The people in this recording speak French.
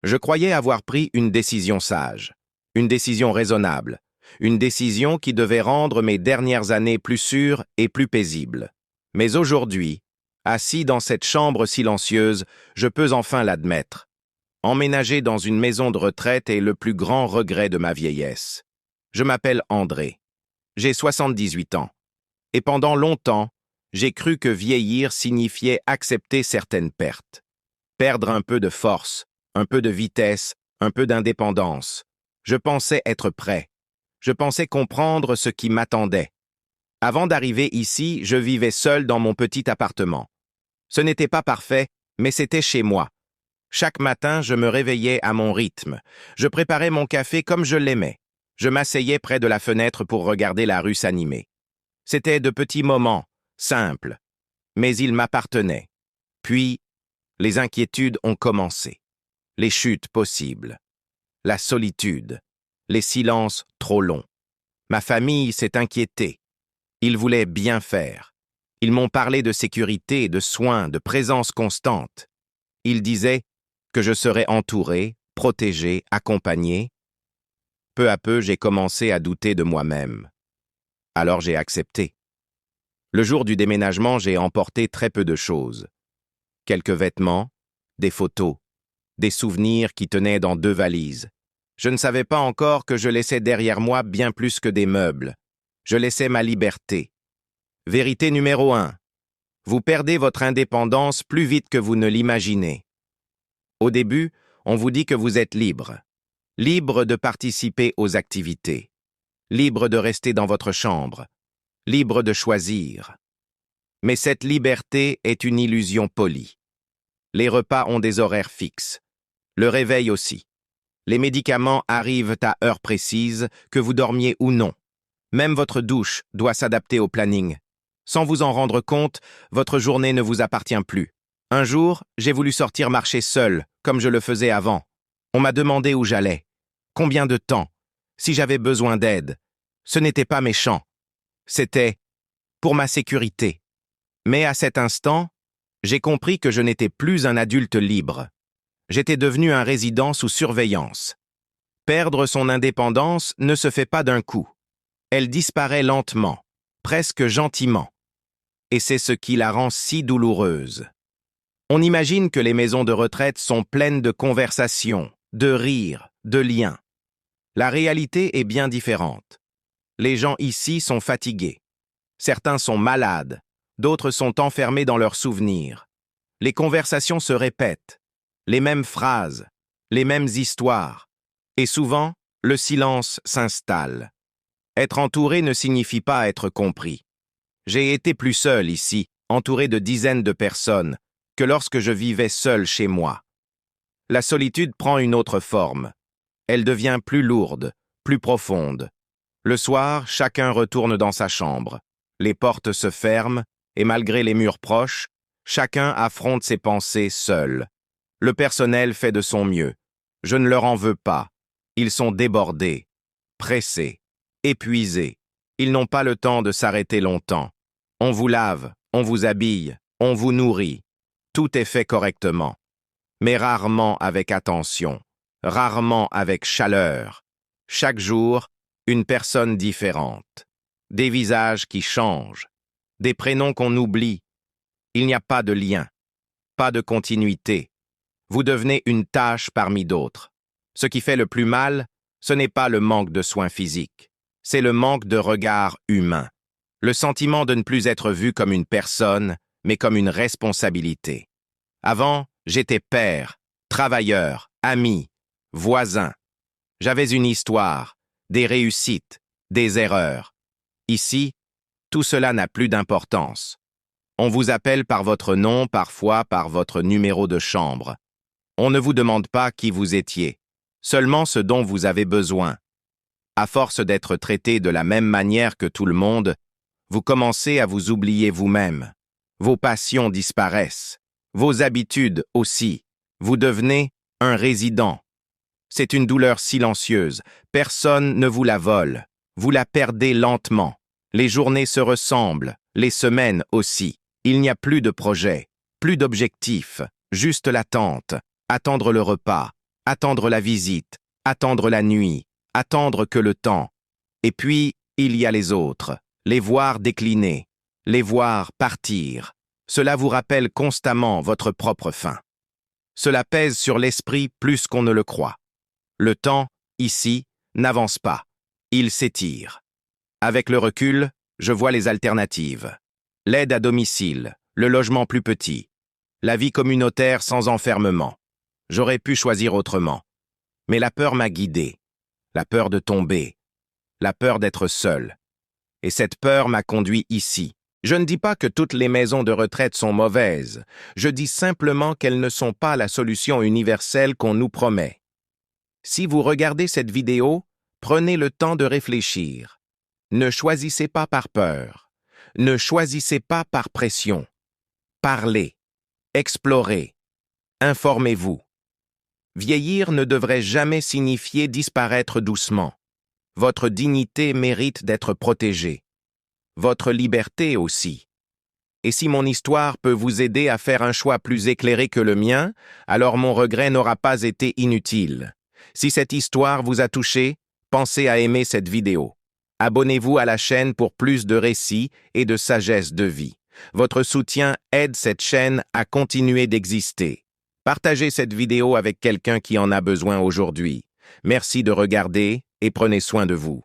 Je croyais avoir pris une décision sage, une décision raisonnable, une décision qui devait rendre mes dernières années plus sûres et plus paisibles. Mais aujourd'hui, assis dans cette chambre silencieuse, je peux enfin l'admettre. Emménager dans une maison de retraite est le plus grand regret de ma vieillesse. Je m'appelle André. J'ai 78 ans. Et pendant longtemps, j'ai cru que vieillir signifiait accepter certaines pertes. Perdre un peu de force, un peu de vitesse, un peu d'indépendance. Je pensais être prêt. Je pensais comprendre ce qui m'attendait. Avant d'arriver ici, je vivais seul dans mon petit appartement. Ce n'était pas parfait, mais c'était chez moi. Chaque matin, je me réveillais à mon rythme. Je préparais mon café comme je l'aimais. Je m'asseyais près de la fenêtre pour regarder la rue s'animer. C'étaient de petits moments, simples, mais ils m'appartenaient. Puis, les inquiétudes ont commencé. Les chutes possibles. La solitude. Les silences trop longs. Ma famille s'est inquiétée. Ils voulaient bien faire. Ils m'ont parlé de sécurité, de soins, de présence constante. Ils disaient que je serais entouré, protégé, accompagné. Peu à peu, j'ai commencé à douter de moi-même. Alors j'ai accepté. Le jour du déménagement, j'ai emporté très peu de choses. Quelques vêtements, des photos, des souvenirs qui tenaient dans 2 valises. Je ne savais pas encore que je laissais derrière moi bien plus que des meubles. Je laissais ma liberté. Vérité numéro 1. Vous perdez votre indépendance plus vite que vous ne l'imaginez. Au début, on vous dit que vous êtes libre. Libre de participer aux activités. Libre de rester dans votre chambre. Libre de choisir. Mais cette liberté est une illusion polie. Les repas ont des horaires fixes. Le réveil aussi. Les médicaments arrivent à heure précise, que vous dormiez ou non. Même votre douche doit s'adapter au planning. Sans vous en rendre compte, votre journée ne vous appartient plus. Un jour, j'ai voulu sortir marcher seul, comme je le faisais avant. On m'a demandé où j'allais, combien de temps, si j'avais besoin d'aide. Ce n'était pas méchant. C'était pour ma sécurité. Mais à cet instant, j'ai compris que je n'étais plus un adulte libre. J'étais devenu un résident sous surveillance. Perdre son indépendance ne se fait pas d'un coup. Elle disparaît lentement, presque gentiment. Et c'est ce qui la rend si douloureuse. On imagine que les maisons de retraite sont pleines de conversations, de rires, de liens. La réalité est bien différente. Les gens ici sont fatigués. Certains sont malades, d'autres sont enfermés dans leurs souvenirs. Les conversations se répètent, les mêmes phrases, les mêmes histoires. Et souvent, le silence s'installe. Être entouré ne signifie pas être compris. J'ai été plus seul ici, entouré de dizaines de personnes, que lorsque je vivais seul chez moi. La solitude prend une autre forme. Elle devient plus lourde, plus profonde. Le soir, chacun retourne dans sa chambre. Les portes se ferment, et malgré les murs proches, chacun affronte ses pensées seul. Le personnel fait de son mieux. Je ne leur en veux pas. Ils sont débordés, pressés, épuisés. Ils n'ont pas le temps de s'arrêter longtemps. On vous lave, on vous habille, on vous nourrit. Tout est fait correctement. Mais rarement avec attention, rarement avec chaleur. Chaque jour, une personne différente. Des visages qui changent. Des prénoms qu'on oublie. Il n'y a pas de lien. Pas de continuité. Vous devenez une tâche parmi d'autres. Ce qui fait le plus mal, ce n'est pas le manque de soins physiques. C'est le manque de regard humain. Le sentiment de ne plus être vu comme une personne, mais comme une responsabilité. Avant, j'étais père, travailleur, ami, voisin. J'avais une histoire, des réussites, des erreurs. Ici, tout cela n'a plus d'importance. On vous appelle par votre nom, parfois par votre numéro de chambre. On ne vous demande pas qui vous étiez, seulement ce dont vous avez besoin. À force d'être traité de la même manière que tout le monde, vous commencez à vous oublier vous-même. Vos passions disparaissent. Vos habitudes aussi. Vous devenez un résident. C'est une douleur silencieuse. Personne ne vous la vole. Vous la perdez lentement. Les journées se ressemblent, les semaines aussi. Il n'y a plus de projet, plus d'objectifs, juste l'attente, attendre le repas, attendre la visite, attendre la nuit, attendre que le temps. Et puis, il y a les autres, les voir décliner, les voir partir. Cela vous rappelle constamment votre propre fin. Cela pèse sur l'esprit plus qu'on ne le croit. Le temps, ici, n'avance pas. Il s'étire. Avec le recul, je vois les alternatives. L'aide à domicile, le logement plus petit, la vie communautaire sans enfermement. J'aurais pu choisir autrement. Mais la peur m'a guidé. La peur de tomber. La peur d'être seul. Et cette peur m'a conduit ici. Je ne dis pas que toutes les maisons de retraite sont mauvaises. Je dis simplement qu'elles ne sont pas la solution universelle qu'on nous promet. Si vous regardez cette vidéo, prenez le temps de réfléchir. Ne choisissez pas par peur. Ne choisissez pas par pression. Parlez. Explorez. Informez-vous. Vieillir ne devrait jamais signifier disparaître doucement. Votre dignité mérite d'être protégée. Votre liberté aussi. Et si mon histoire peut vous aider à faire un choix plus éclairé que le mien, alors mon regret n'aura pas été inutile. Si cette histoire vous a touché, pensez à aimer cette vidéo. Abonnez-vous à la chaîne pour plus de récits et de sagesse de vie. Votre soutien aide cette chaîne à continuer d'exister. Partagez cette vidéo avec quelqu'un qui en a besoin aujourd'hui. Merci de regarder et prenez soin de vous.